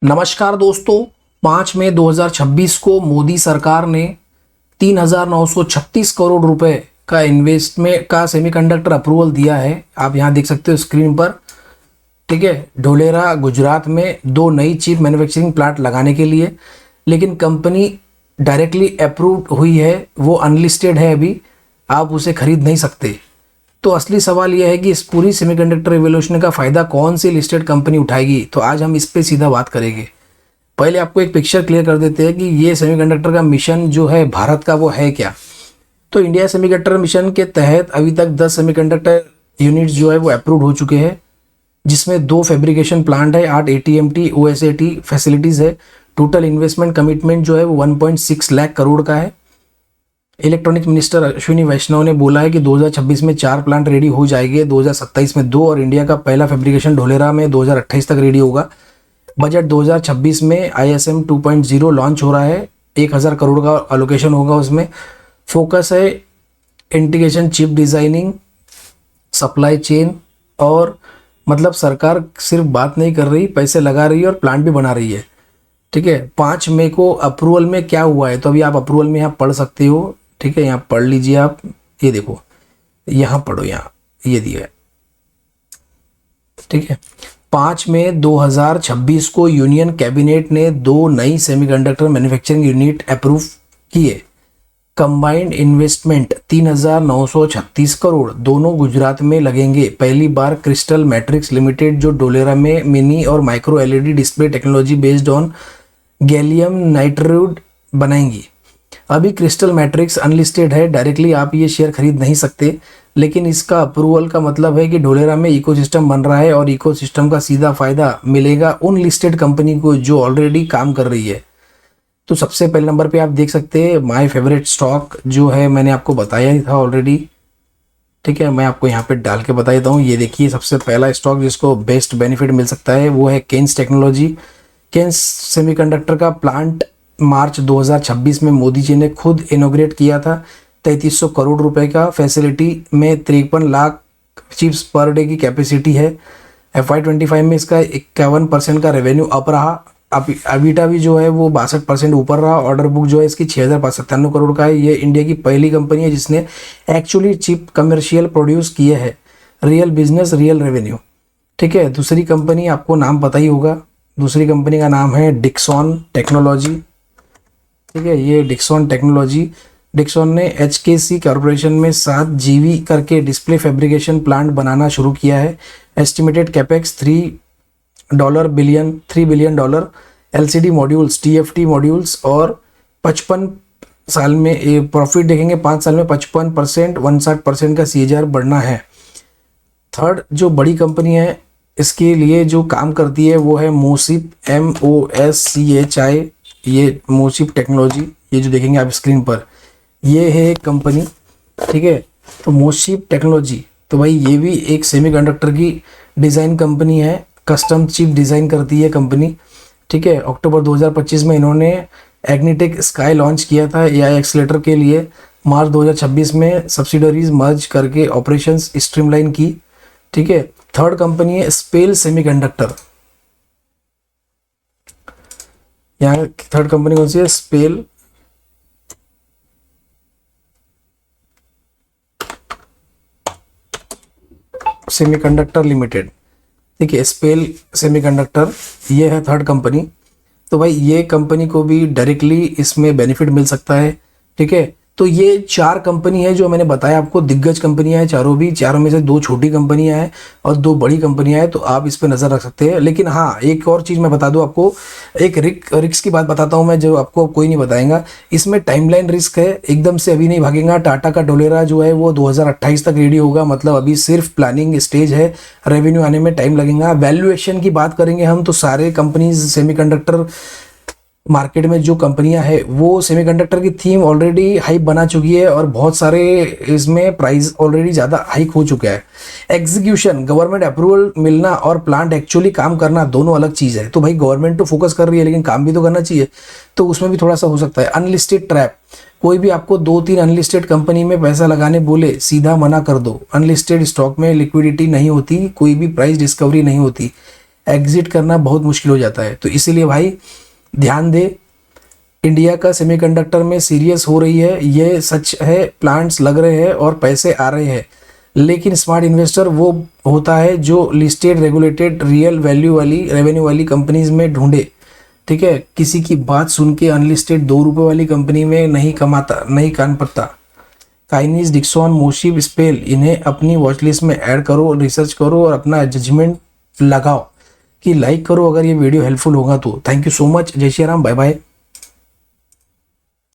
नमस्कार दोस्तों। 5 मई 2026 को मोदी सरकार ने 3,936 करोड़ रुपए का इन्वेस्टमेंट का सेमीकंडक्टर अप्रूवल दिया है। आप यहाँ देख सकते हो स्क्रीन पर। ठीक है, ढोलेरा गुजरात में 2 नई चिप मैन्युफैक्चरिंग प्लांट लगाने के लिए, लेकिन कंपनी डायरेक्टली अप्रूव्ड हुई है, वो अनलिस्टेड है, अभी आप उसे खरीद नहीं सकते। तो असली सवाल यह है कि इस पूरी सेमीकंडक्टर रिवोल्यूशन का फ़ायदा कौन सी लिस्टेड कंपनी उठाएगी। तो आज हम इस पे सीधा बात करेंगे। पहले आपको एक पिक्चर क्लियर कर देते हैं कि ये सेमीकंडक्टर का मिशन जो है भारत का वो है क्या। तो इंडिया सेमीकंडक्टर मिशन के तहत अभी तक 10 सेमीकंडक्टर यूनिट्स जो है वो अप्रूव्ड हो चुके हैं, जिसमें 2 फैब्रिकेशन प्लांट है, 8 ATMT OSAT फैसिलिटीज़ है। टोटल इन्वेस्टमेंट कमिटमेंट जो है वो 1.6 लाख करोड़ का है। इलेक्ट्रॉनिक मिनिस्टर अश्विनी वैष्णव ने बोला है कि 2026 में 4 प्लांट रेडी हो जाएंगे, 2027 में 2 और इंडिया का पहला फैब्रिकेशन ढोलेरा में 2028 तक रेडी होगा। बजट 2026 में ISM 2.0 लॉन्च हो रहा है, 1000 करोड़ का अलोकेशन होगा। उसमें फोकस है integration, chip designing, supply chain, और मतलब सरकार सिर्फ बात नहीं कर रही, पैसे लगा रही है और प्लांट भी बना रही है। ठीक है, 5 मई को अप्रूवल में क्या हुआ है, तो अभी आप अप्रूवल में यहाँ पढ़ सकते हो। ठीक है, यहाँ पढ़ लीजिए आप, ये देखो, यहाँ पढ़ो, यहाँ ये दिया है। ठीक है, 5 मई 2026 को यूनियन कैबिनेट ने 2 नई सेमीकंडक्टर मैन्युफैक्चरिंग यूनिट अप्रूव किए। कंबाइंड इन्वेस्टमेंट 3,936 करोड़, दोनों गुजरात में लगेंगे। पहली बार क्रिस्टल मैट्रिक्स लिमिटेड जो ढोलेरा में मिनी और micro LED display technology based on gallium nitride बनाएंगी। अभी क्रिस्टल मैट्रिक्स अनलिस्टेड है, डायरेक्टली आप ये शेयर खरीद नहीं सकते, लेकिन इसका अप्रूवल का मतलब है कि ढोलेरा में इकोसिस्टम बन रहा है और इकोसिस्टम का सीधा फायदा मिलेगा उन लिस्टेड कंपनी को जो ऑलरेडी काम कर रही है। तो सबसे पहले नंबर पे आप देख सकते हैं माय फेवरेट स्टॉक जो है, मैंने आपको बताया ही था ऑलरेडी। ठीक है, मैं आपको यहाँ पे डाल के बता देता हूँ। ये देखिए, सबसे पहला स्टॉक जिसको बेस्ट बेनिफिट मिल सकता है वो है केन्स टेक्नोलॉजी। केन्स सेमीकंडक्टर का प्लांट मार्च 2026 में मोदी जी ने खुद इनोग्रेट किया था। 3300 करोड़ रुपए का फैसिलिटी में 53 लाख चिप्स पर डे की कैपेसिटी है। FY25 में इसका 51% का रेवेन्यू अप रहा। अबीटा भी जो है वो 62% ऊपर रहा। ऑर्डर बुक जो है इसकी 6,597 करोड़ का है। ये इंडिया की पहली कंपनी है जिसने एक्चुअली चिप कमर्शियल प्रोड्यूस किए हैं। Real business, real revenue. ठीक है, दूसरी कंपनी आपको नाम पता ही होगा, दूसरी कंपनी का नाम है डिक्सॉन टेक्नोलॉजी। ठीक है, ये डिक्सॉन टेक्नोलॉजी, डिक्सॉन ने HKC कॉर्पोरेशन में 7 GV करके डिस्प्ले फैब्रिकेशन प्लांट बनाना शुरू किया है। Estimated capex $3 billion LCD modules, TFT modules, और 55 साल में प्रॉफिट देखेंगे, 5 साल में 55%, 59% का CAGR बढ़ना है। थर्ड जो बड़ी कंपनी है इसके लिए जो काम करती है वो है मोसिप, MOSCHI। ये मोसिप टेक्नोलॉजी, ये जो देखेंगे आप स्क्रीन पर, ये है एक कंपनी। ठीक है, तो मोसिप टेक्नोलॉजी, तो भाई ये भी एक सेमीकंडक्टर की डिज़ाइन कंपनी है, कस्टम चिप डिज़ाइन करती है कंपनी। ठीक है, अक्टूबर 2025 में इन्होंने एग्निटेक स्काई लॉन्च किया था AI एक्सीलेटर के लिए। मार्च 2026 में सब्सिडरीज मर्ज करके ऑपरेशंस स्ट्रीमलाइन की। ठीक है, थर्ड कंपनी है स्पेल सेमीकंडक्टर। यहाँ थर्ड कंपनी कौन सी है? Spell semiconductor limited. ठीक है, स्पेल सेमीकंडक्टर, ये है थर्ड कंपनी। तो भाई ये कंपनी को भी डायरेक्टली इसमें बेनिफिट मिल सकता है। ठीक है, तो ये 4 कंपनी है जो मैंने बताया आपको, दिग्गज कंपनियां हैं चारों भी। चारों में से 2 छोटी कंपनियां हैं और 2 बड़ी कंपनियां हैं, तो आप इस पर नज़र रख सकते हैं। लेकिन हाँ, एक और चीज़ मैं बता दूं आपको, एक रिस्क की बात बताता हूं मैं जो आपको कोई नहीं बताएगा। इसमें टाइमलाइन रिस्क है, एकदम से अभी नहीं भागेगा। टाटा का ढोलेरा जो है वो 2028 तक रेडी होगा, मतलब अभी सिर्फ प्लानिंग स्टेज है, रेवेन्यू आने में टाइम लगेगा। वैल्यूएशन की बात करेंगे हम तो सारे कंपनीज सेमीकंडक्टर मार्केट में जो कंपनियां हैं वो सेमीकंडक्टर की थीम ऑलरेडी हाइप बना चुकी है और बहुत सारे इसमें प्राइस ऑलरेडी ज़्यादा हाइक हो चुका है। एग्जीक्यूशन, गवर्नमेंट अप्रूवल मिलना और प्लांट एक्चुअली काम करना दोनों अलग चीज़ है। तो भाई गवर्नमेंट तो फोकस कर रही है लेकिन काम भी तो करना चाहिए, तो उसमें भी थोड़ा सा हो सकता है। अनलिस्टेड ट्रैप, कोई भी आपको 2-3 अनलिस्टेड कंपनी में पैसा लगाने बोले, सीधा मना कर दो। अनलिस्टेड स्टॉक में लिक्विडिटी नहीं होती, कोई भी प्राइस डिस्कवरी नहीं होती। एग्जिट करना बहुत मुश्किल हो जाता है। तो इसीलिए भाई ध्यान दे, इंडिया का सेमीकंडक्टर में सीरियस हो रही है, ये सच है, प्लांट्स लग रहे हैं और पैसे आ रहे हैं। लेकिन स्मार्ट इन्वेस्टर वो होता है जो लिस्टेड, रेगुलेटेड, रियल वैल्यू वाली, रेवेन्यू वाली कंपनीज में ढूंढे। ठीक है, किसी की बात सुन के अनलिस्टेड 2 रुपये वाली कंपनी में नहीं कमाता, नहीं कान पड़ता। काइनीज, डिक्सॉन, मोशिव, स्पेल, इन्हें अपनी वॉचलिस्ट में ऐड करो, रिसर्च करो और अपना जजमेंट लगाओ कि लाइक करो अगर ये वीडियो हेल्पफुल होगा तो। Thank you so much. जय श्री राम, बाय बाय।